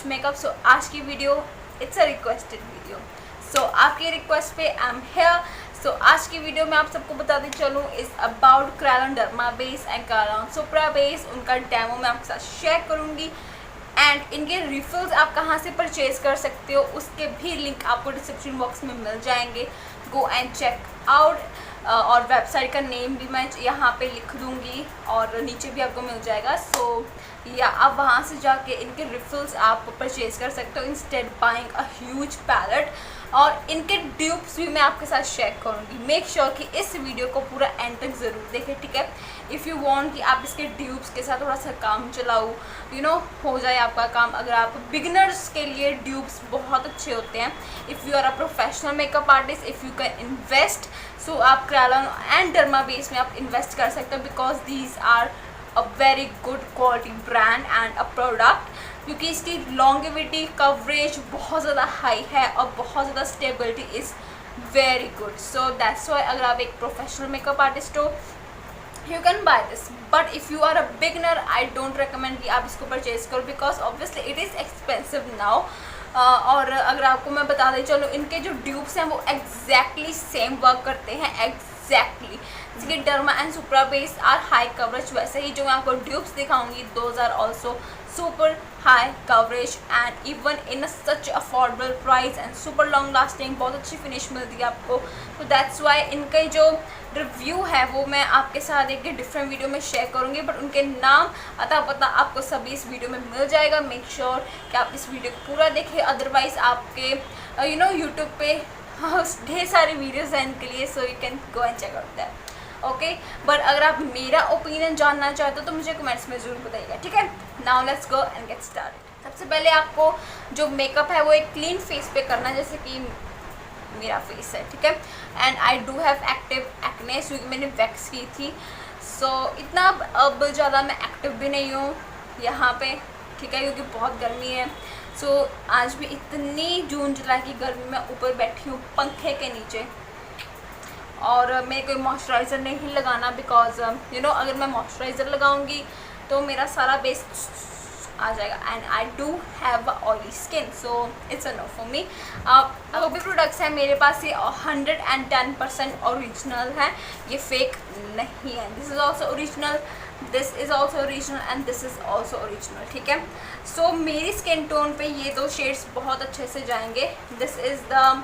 Much makeup. So आज की video it's a requested video, so आपकी रिक्वेस्ट पे आई एम हेयर। सो आज की वीडियो में आप सबको बताते चलूँ is about crayon derma base and crayon supra base. उनका डेमो मैं आपके साथ शेयर करूँगी एंड इनके रिफिल्स आप कहाँ से परचेज कर सकते हो उसके भी लिंक आपको डिस्क्रिप्शन बॉक्स में मिल जाएंगे। Go and check out. और वेबसाइट का नेम भी मैं यहाँ पे लिख दूँगी और नीचे भी आपको मिल जाएगा। सो या आप वहाँ से जाके इनके रिफिल्स आप परचेज कर सकते हो instead buying a huge palette. और इनके ड्यूप्स भी मैं आपके साथ शेयर करूँगी। मेक श्योर कि इस वीडियो को पूरा एंड तक ज़रूर देखें, ठीक है। इफ़ यू वांट कि आप इसके ड्यूप्स के साथ थोड़ा सा काम चलाओ, हो जाए आपका काम। अगर आप बिगिनर्स के लिए ड्यूप्स बहुत अच्छे होते हैं। If you are a professional makeup artist, if you can invest, so आप क्रायोन एंड डर्मा बेस में आप इन्वेस्ट कर सकते हो because these are a very good quality brand and a product, क्योंकि इसकी लॉन्गेविटी कवरेज बहुत ज़्यादा हाई है और बहुत ज़्यादा stability is very good. So that's why अगर आप एक प्रोफेशनल मेकअप आर्टिस्ट हो you can buy this, but if you are a beginner I don't recommend कि आप इसको परचेज करो because obviously it is expensive now. और अगर आपको मैं बता दें चलो इनके जो ड्यूब्स हैं वो एग्जैक्टली सेम वर्क करते हैं एग्जैक्टली। जैसे Derma and Supra base are high coverage, वैसे ही जो मैं आपको ड्यूब्स दिखाऊंगी those are also super high coverage and even in such affordable price and super long lasting. बहुत अच्छी फिनिश मिलती है आपको। तो दैट्स वाई इनके जो रिव्यू है वो मैं आपके साथ एक डिफरेंट वीडियो में शेयर करूंगी, बट उनके नाम अता पता आपको सभी इस वीडियो में मिल जाएगा। मेक श्योर कि आप इस वीडियो को पूरा देखें, अदरवाइज आपके यूट्यूब पे ढेर सारी वीडियोज़ हैं इनके लिए, so you can go and check out that, okay. But अगर आप मेरा ओपिनियन जानना चाहते हो तो मुझे कमेंट्स में ज़रूर बताइएगा, ठीक है। Now let's go and get started. सबसे पहले आपको जो मेकअप है वो एक क्लीन फेस पे करना है, जैसे कि मेरा फेस है, ठीक है। And I do have active acne, क्योंकि मैंने वैक्स की थी। सो इतना अब ज़्यादा मैं एक्टिव भी नहीं हूँ यहाँ पे, ठीक है, क्योंकि बहुत गर्मी है। सो आज भी इतनी जून जुलाई की गर्मी में ऊपर बैठी हूँ पंखे के नीचे, और मैं कोई मॉइस्चराइज़र नहीं लगाना बिकॉज अगर मैं मॉइस्चराइज़र लगाऊंगी तो मेरा सारा बेस आ जाएगा and I do have oily skin, so it's a no for me. जो भी प्रोडक्ट्स हैं मेरे पास ये 110% ओरिजिनल है, ये फेक नहीं है। This is also original, this is also original and this is also original, ठीक है। सो मेरी स्किन टोन पे ये दो शेड्स बहुत अच्छे से जाएंगे। This is the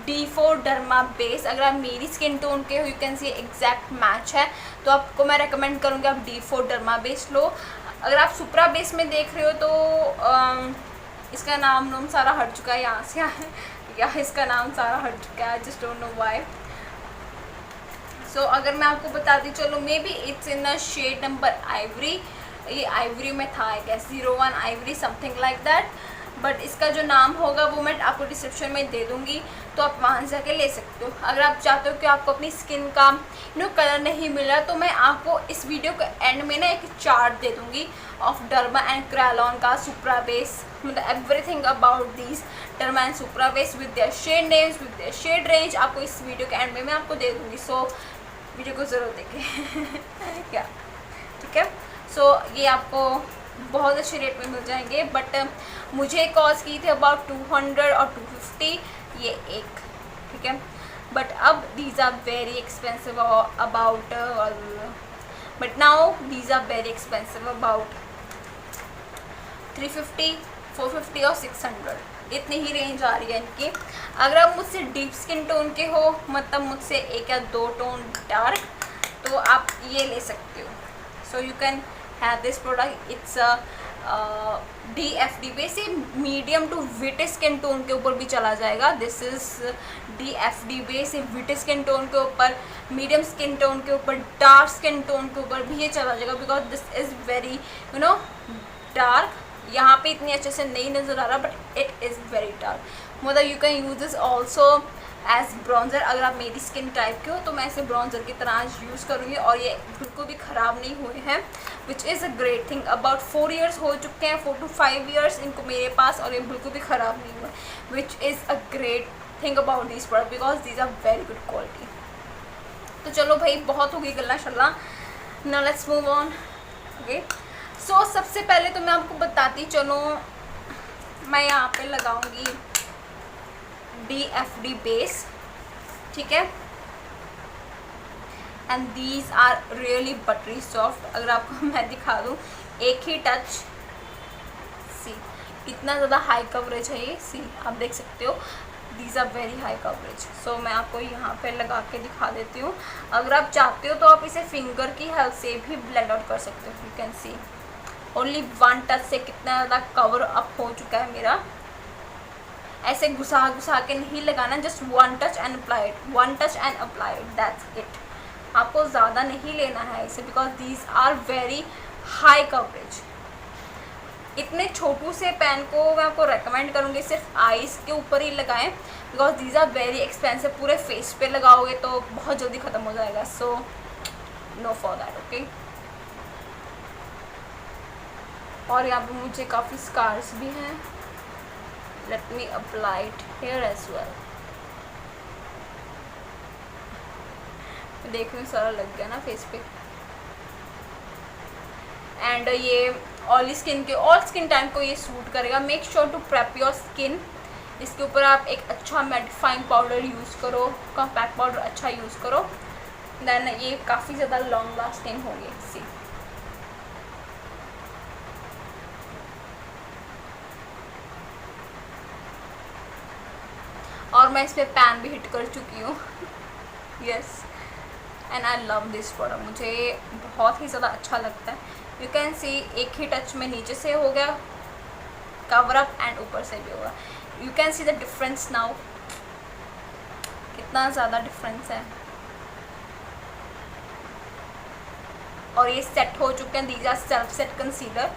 D4 derma base. अगर आप मेरी स्किन टोन के हो you can C exact match है, तो आपको मैं रेकमेंड करूँगी आप D4 डर्मा बेस लो। अगर आप सुप्रा बेस में देख रहे हो तो इसका नाम सारा हट चुका है यहाँ से या इसका नाम सारा हट चुका है, just don't know why. So अगर मैं आपको बताती चलो maybe it's in a shade number ivory, ये आइवरी में था I guess 01 ivory something like that, but इसका जो नाम होगा वो मैं आपको डिस्क्रिप्शन में दे दूँगी, तो आप वहाँ से जाके ले सकते हो। अगर आप चाहते हो कि आपको अपनी स्किन का कलर नहीं मिल रहा तो मैं आपको इस वीडियो के एंड में ना एक चार्ट दे दूँगी ऑफ डर्मा एंड क्रायोन का सुप्रा बेस, मतलब everything about these Derma and Supra base with their shade names with their shade range आपको इस वीडियो के एंड में मैं आपको दे दूँगी। सो वीडियो को ज़रूर देखें क्या, ठीक है। सो ये आपको बहुत अच्छे रेट में मिल जाएंगे, बट मुझे कॉस्ट की थी अबाउट 200 और 250 ये एक, ठीक है। बट अब these are very expensive about, but now these are very expensive about 350, 450 और 600, इतनी ही रेंज आ रही है इनकी। अगर आप मुझसे डीप स्किन टोन के हो, मतलब मुझसे एक या दो टोन डार्क, तो आप ये ले सकते हो। So you can have this product, it's DFD base, ये medium to wheat skin tone के ऊपर भी चला जाएगा। दिस इज़ DFD बेस, ये विट स्किन टोन के ऊपर, मीडियम स्किन टोन के ऊपर, डार्क स्किन टोन के ऊपर भी ये चला जाएगा because this is very dark. यहाँ पे इतनी अच्छे से नहीं नज़र आ रहा but it is very dark. मतलब you can use this also as bronzer. अगर आप मेरी स्किन टाइप के हो तो मैं इसे ब्राउन्जर की तरह आज यूज़ करूँगी, और ये बिल्कुल भी ख़राब नहीं हुए हैं, विच is a great thing. About 4 years हो चुके हैं, 4 to 5 ईयर्स इनको मेरे पास, और ये बिल्कुल भी ख़राब नहीं हुए, which is a great thing about this product because these are very good quality. तो चलो भाई बहुत हो गई गल्ला शल्ला, now let's move on, okay. So सबसे पहले तो मैं आपको बताती चलूँ मैं यहाँ पे लगाऊंगी DFD बेस, ठीक है। And these are really buttery soft. अगर आपको मैं दिखा दूँ एक ही टच, सी इतना ज़्यादा हाई कवरेज है ये, सी आप देख सकते हो, these are very high coverage. So मैं आपको यहाँ पे लगा के दिखा देती हूँ। अगर आप चाहते हो तो आप इसे फिंगर की हेल्प से भी ब्लेंड आउट कर सकते हो। You can C only one touch से कितना ज़्यादा कवर अप हो चुका है मेरा। ऐसे घुसा घुसा के नहीं लगाना, just one touch and applied, one touch and applied, that's it. आपको ज़्यादा नहीं लेना है इसे, because these are very high coverage. इतने छोटू से पेन को मैं आपको रेकमेंड करूँगी सिर्फ आईज के ऊपर ही लगाएं, because these are very expensive. पूरे फेस पे लगाओगे तो बहुत जल्दी ख़त्म हो जाएगा, so no for that, okay. और यहाँ पे मुझे काफ़ी स्कार्स भी हैं। Let me apply it here as well. देख रही हूँ सारा लग गया ना फेस पे। एंड ये ऑयली स्किन के, ऑल स्किन टाइप को ये सूट करेगा। Make sure to prep your skin. इसके ऊपर आप एक अच्छा मेडिफाइंग पाउडर यूज़ करो, कॉम्पैक्ट पाउडर अच्छा यूज़ करो, देन ये काफ़ी ज़्यादा लॉन्ग लास्टिंग होगी। सी और मैं इस पर पैन भी हिट कर चुकी हूँ। Yes, and I love this product, मुझे बहुत ही ज़्यादा अच्छा लगता है। यू कैन सी एक ही टच में नीचे से हो गया कवर अप एंड ऊपर से भी होगा। You can see the difference now, कितना ज़्यादा डिफरेंस है। और ये सेट हो चुके हैं। These are self set concealer.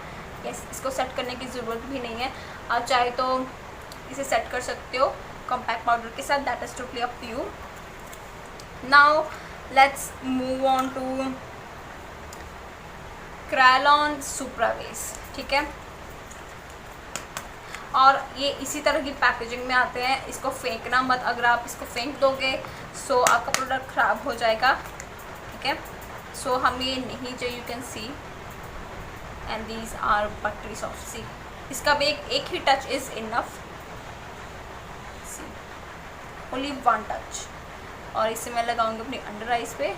Yes, इसको सेट करने की ज़रूरत भी नहीं है, आप चाहे तो इसे सेट कर सकते हो कॉम्पैक्ट पाउडर के साथ, that is totally up to you. Now let's move on to Kryolan supra base, ठीक है। और ये इसी तरह की पैकेजिंग में आते हैं। इसको फेंकना मत, अगर आप इसको फेंक दोगे सो आपका प्रोडक्ट ख़राब हो जाएगा, ठीक है। सो हमें ये नहीं चाहिए। You can see and these are buttery soft. See इसका भी एक ही touch is enough, see only one touch. और इसे मैं लगाऊंगी अपनी अंडर आइज पे।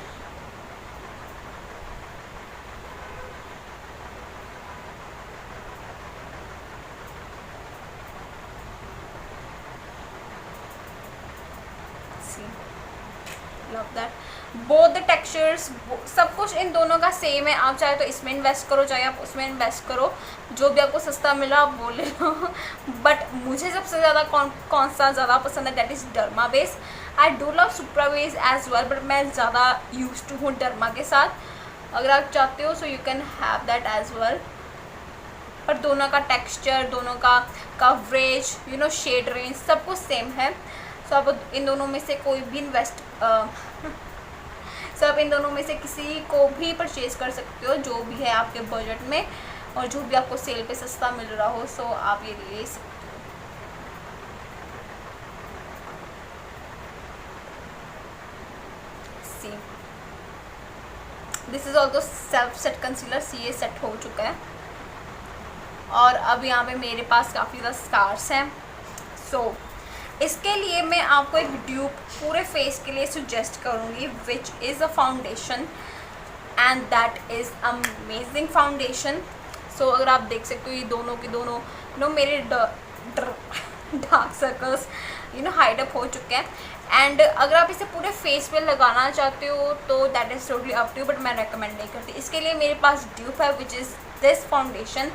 Love that, both the textures, सब कुछ इन दोनों का सेम है। आप चाहे तो इसमें इन्वेस्ट करो, चाहे आप उसमें इन्वेस्ट करो, जो भी आपको सस्ता मिला आप वो ले लो। बट मुझे सबसे ज़्यादा कौन सा ज़्यादा पसंद है, that is Derma base. I do love Supra base as well, but मैं ज़्यादा यूज टू हूँ डर्मा के साथ। अगर आप चाहते हो so you can have that as well. पर दोनों का टेक्सचर, दोनों का coverage, you know shade range सब कुछ सेम है। सो आप इन दोनों में से कोई भी आप इन दोनों में से किसी को भी परचेज़ कर सकते हो, जो भी है आपके बजट में और जो भी आपको सेल पे सस्ता मिल रहा हो, सो आप ये ले सकते हो। See this is also self set concealer. See ये सेट हो चुका है। और अब यहाँ पे मेरे पास काफ़ी ज़्यादा स्कार्स हैं। सो इसके लिए मैं आपको एक ड्यूप पूरे फेस के लिए सुजेस्ट करूँगी, which is a foundation and that is amazing foundation. So अगर आप देख सकते हो ये दोनों के दोनों मेरे डार्क सर्कल्स हाइड अप हो चुके हैं। एंड अगर आप इसे पूरे फेस पे लगाना चाहते हो तो that is totally up to you, but मैं रेकमेंड नहीं करती। इसके लिए मेरे पास ड्यूप है, which is this foundation.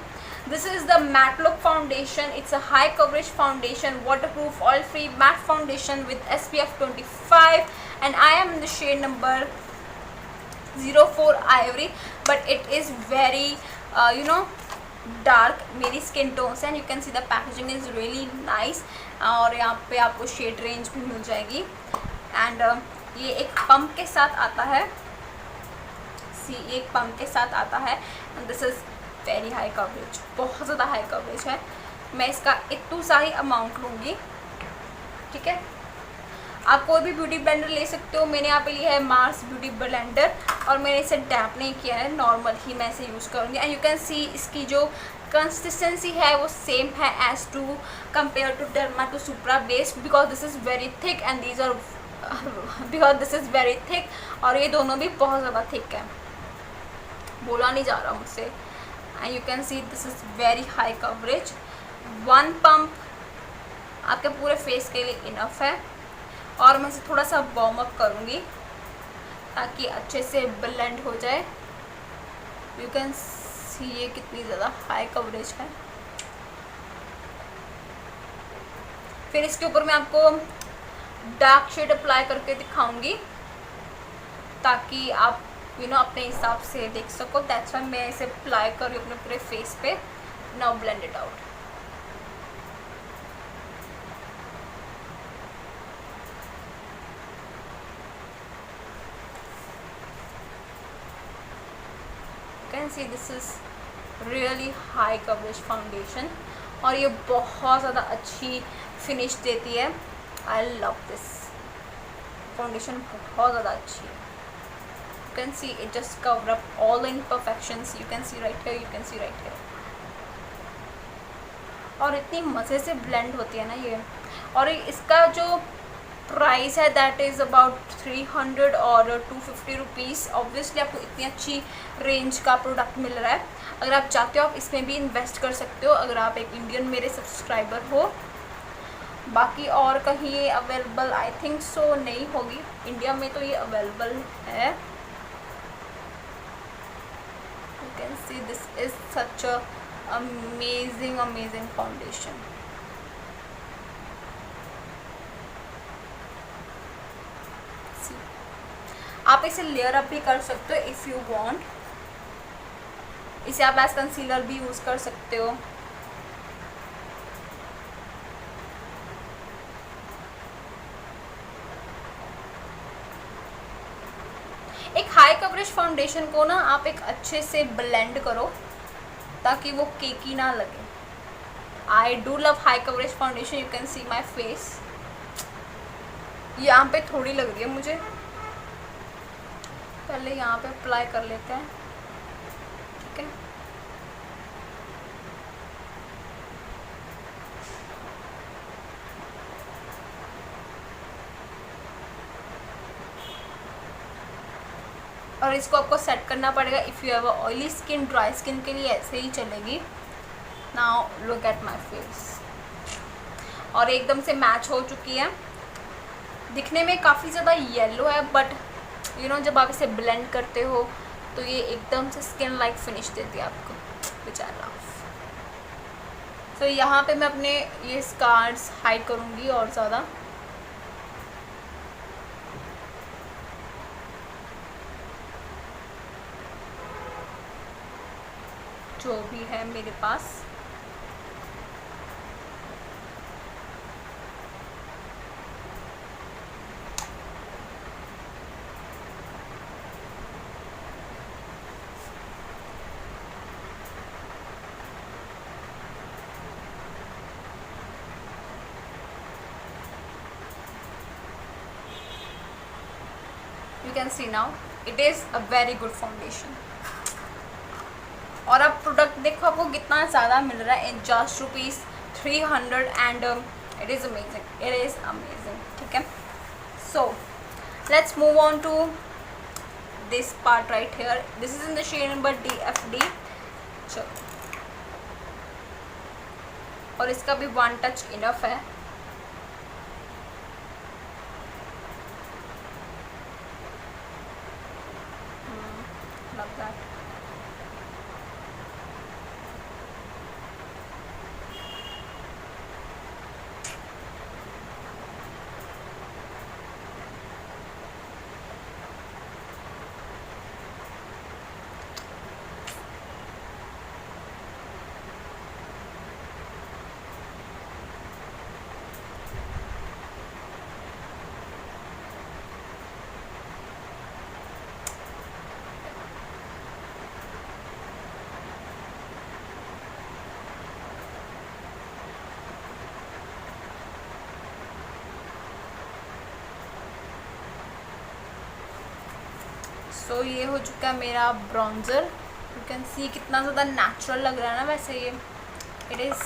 This is the matte look foundation. It's a high coverage foundation, waterproof, oil free matte foundation with SPF 25, and I am in the shade number 04 Ivory, but it is very dark मेरी skin tones, and you can see the packaging is really nice। और यहाँ पे आपको shade range भी मिल जाएगी। and ये एक pump के साथ आता है। see एक pump के साथ आता है, and this is very high coverage, बहुत ज़्यादा हाई कवरेज है। मैं इसका इतू सा ही अमाउंट लूँगी, ठीक है। आप कोई भी ब्यूटी ब्लेंडर ले सकते हो। मैंने यहाँ पे लिया है मार्स ब्यूटी ब्लेंडर और मैंने इसे डैप नहीं किया है, नॉर्मल ही मैं इसे यूज़ करूँगी। एंड यू कैन सी इसकी जो कंसिस्टेंसी है वो सेम है as to compare to Derma to Supra base, because this is very thick and these are because this is very thick, और ये दोनों भी बहुत ज़्यादा थिक है, बोला नहीं जा रहा मुझसे। And you can C this is very high coverage. 1 pump आपके पूरे फेस के लिए इनफ है। और मैं इसे थोड़ा सा वार्म अप करूँगी ताकि अच्छे से ब्लेंड हो जाए। यू कैन सी ये कितनी ज़्यादा हाई कवरेज है। फिर इसके ऊपर मैं आपको डार्क शेड अप्लाई करके दिखाऊंगी ताकि आप अपने हिसाब से देख सको। दैट्स व्हाई मैं इसे अप्लाई कर रही हूँ अपने पूरे फेस पे। Now blend it out. Can see this is really high coverage foundation और ये बहुत ज़्यादा अच्छी फिनिश देती है। आई लव दिस फाउंडेशन, बहुत ज़्यादा अच्छी है। You can see it just cover up all imperfections. You can C right here, you can C right here. और इतनी मज़े से ब्लेंड होती है ना ये। और इसका जो प्राइस है दैट इज़ अबाउट 300 और 250 रुपीज़। ऑब्वियसली आपको इतनी अच्छी रेंज का प्रोडक्ट मिल रहा है। अगर आप चाहते हो आप इसमें भी इन्वेस्ट कर सकते हो, अगर आप एक इंडियन मेरे सब्सक्राइबर हो। बाकी और कहीं ये अवेलेबल आई थिंक सो नहीं होगी, इंडिया में तो ये अवेलेबल है। You can see this is such a amazing foundation. आप इसे लेयर अप भी कर सकते हो इफ़ यू वांट। इसे आप एज कंसीलर भी यूज़ कर सकते हो। एक हाई कवरेज फाउंडेशन को ना आप एक अच्छे से ब्लेंड करो ताकि वो केकी ना लगे। आई do love high coverage foundation. You can C my face, यहाँ पे थोड़ी लग रही है मुझे। पहले यहाँ पे अप्लाई कर लेते हैं, ठीक है। और इसको आपको सेट करना पड़ेगा। If you have a oily skin, dry skin के लिए ऐसे ही चलेगी। Now look at my face, और एकदम से मैच हो चुकी है। दिखने में काफ़ी ज़्यादा येलो है बट जब आप इसे ब्लेंड करते हो तो ये एकदम से स्किन लाइक फिनिश देती है आपको, विच आई लव। तो यहाँ पे मैं अपने ये स्कार्स हाइड करूँगी और ज़्यादा। जो भी है मेरे पास। You can see now it is a very good foundation। और अब प्रोडक्ट देखो आपको कितना ज़्यादा मिल रहा है in just ₹300 and it is amazing, ठीक है। So let's move on to this part right here. This is in the shade number DFD। चलो, और इसका भी 1 टच इनफ है। Love that। सो ये हो चुका है मेरा ब्रॉन्ज़र। यू कैन सी कितना ज़्यादा नेचुरल लग रहा है ना वैसे ये। It is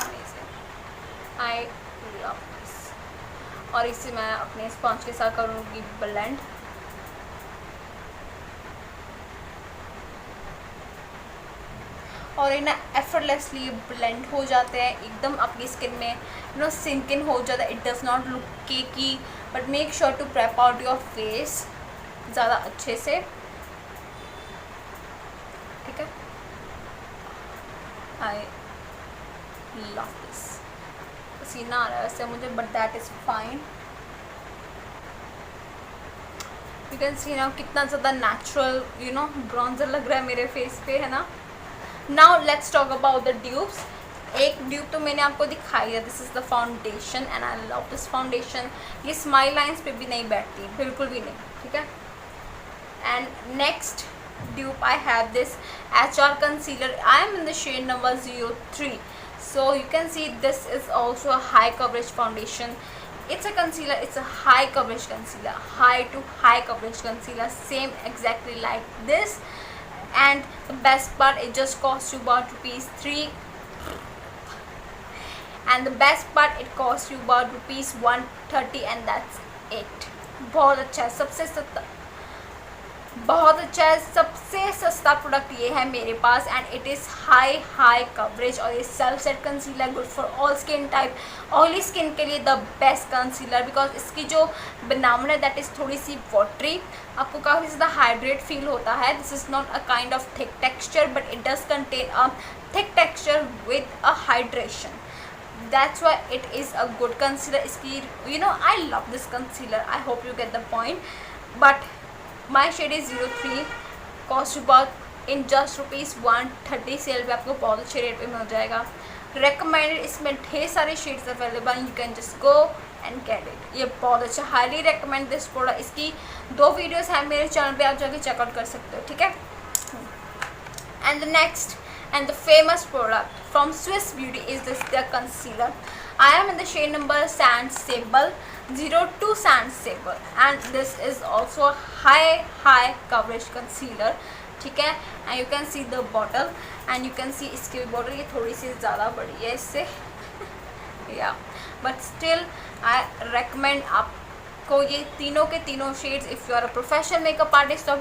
amazing, I love this. और इसे मैं अपने स्पॉन्ज के साथ करूँगी ब्लेंड। और ये ना एफर्टलेसली ब्लेंड हो जाते हैं एकदम आपकी स्किन में, यू नो सिंक इन हो जाता है। It does not look cakey, but make sure to prep out your face ज़्यादा अच्छे से, ठीक है। I love this. पसीना आ रहा है वैसे मुझे, but that is fine. You can see ना कितना ज़्यादा नेचुरल यू नो ब्रॉन्जर लग रहा है मेरे फेस पे, है ना। Now let's talk about the ड्यूब्स। एक ड्यूब तो मैंने आपको दिखाई है, this is the foundation and I love this foundation. ये स्माइल लाइंस पे भी नहीं बैठती, बिल्कुल भी नहीं, ठीक है। And next dupe I have this HR concealer. I am in the shade number 03. So you can see this is also a high coverage foundation. It's a concealer, it's a high coverage concealer, high to high coverage concealer, same exactly like this. And the best part, it just costs you about ₹3. And the best part, it costs you about ₹130 and that's it. बहुत अच्छा है, बहुत अच्छा है, सबसे सस्ता product ये है मेरे पास। And it is high coverage और ये self set concealer, good for all skin type. Oily skin के लिए द बेस्ट कंसीलर, बिकॉज इसकी जो बनावट है दैट इज़ थोड़ी सी वाटरी, आपको काफ़ी ज़्यादा हाइड्रेट फील होता है। This is not a kind of thick texture, but it does contain a thick texture with a hydration. That's why it is a good concealer. इसकी I love this concealer. I hope you get the point. But my shade is 03. Cost about in just ₹130 cell पे आपको बहुत अच्छे rate पे मिल जाएगा। Recommended, इसमें ढेर सारे shades available, you can just go and get it. ये बहुत अच्छा, highly recommend this product. इसकी 2 वीडियोस हैं मेरे चैनल पे, आप जाके चेकआउट कर सकते हो, ठीक है। And the next and the famous product from Swiss Beauty is this their concealer. I am in the shade number Sand Sable 02 Sand Sable, and this is also a high coverage concealer, ठीक है। And you can see the bottle, and you can see इसकी bottle ये थोड़ी सी ज़्यादा बड़ी है इससे yeah, but still I recommend आपको ये तीनों के तीनों shades, if you are a professional makeup artist of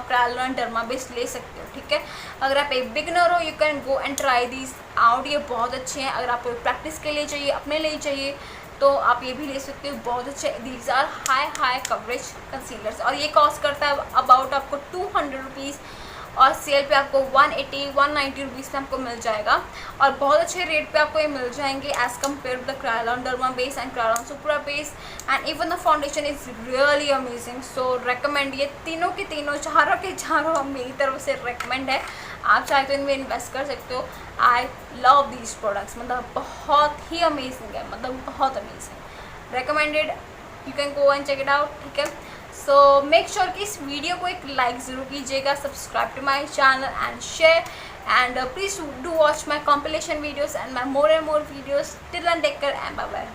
Kryolan derma base ले सकते हो, ठीक है। अगर आप एक बिगनर हो, you can go and try these out, ये बहुत अच्छे हैं। अगर आपको प्रैक्टिस के लिए चाहिए, अपने लिए चाहिए, तो आप ये भी ले सकते हो, बहुत अच्छे। These are high coverage concealers, और ये कॉस्ट करता है अबाउट आपको ₹200, और सेल पे आपको 180-190 रुपीज़ में आपको मिल जाएगा, और बहुत अच्छे रेट पे आपको ये मिल जाएंगे as compare to the Kryolan derma base and Kryolan supra base. And even the foundation is really amazing, so recommend. ये तीनों के तीनों, चारों के चारों मेरी तरफ से रेकमेंड है। आप चाहे तो इनमें इन्वेस्ट कर सकते हो। आई लव दीज प्रोडक्ट्स, मतलब बहुत ही अमेजिंग है, मतलब बहुत amazing, recommended. You can go and check it out, ठीक है। सो मेक श्योर कि इस वीडियो को एक लाइक ज़रूर कीजिएगा, subscribe to my channel and share, and please do watch my compilation videos and my more and more videos. Till then take care and bye bye.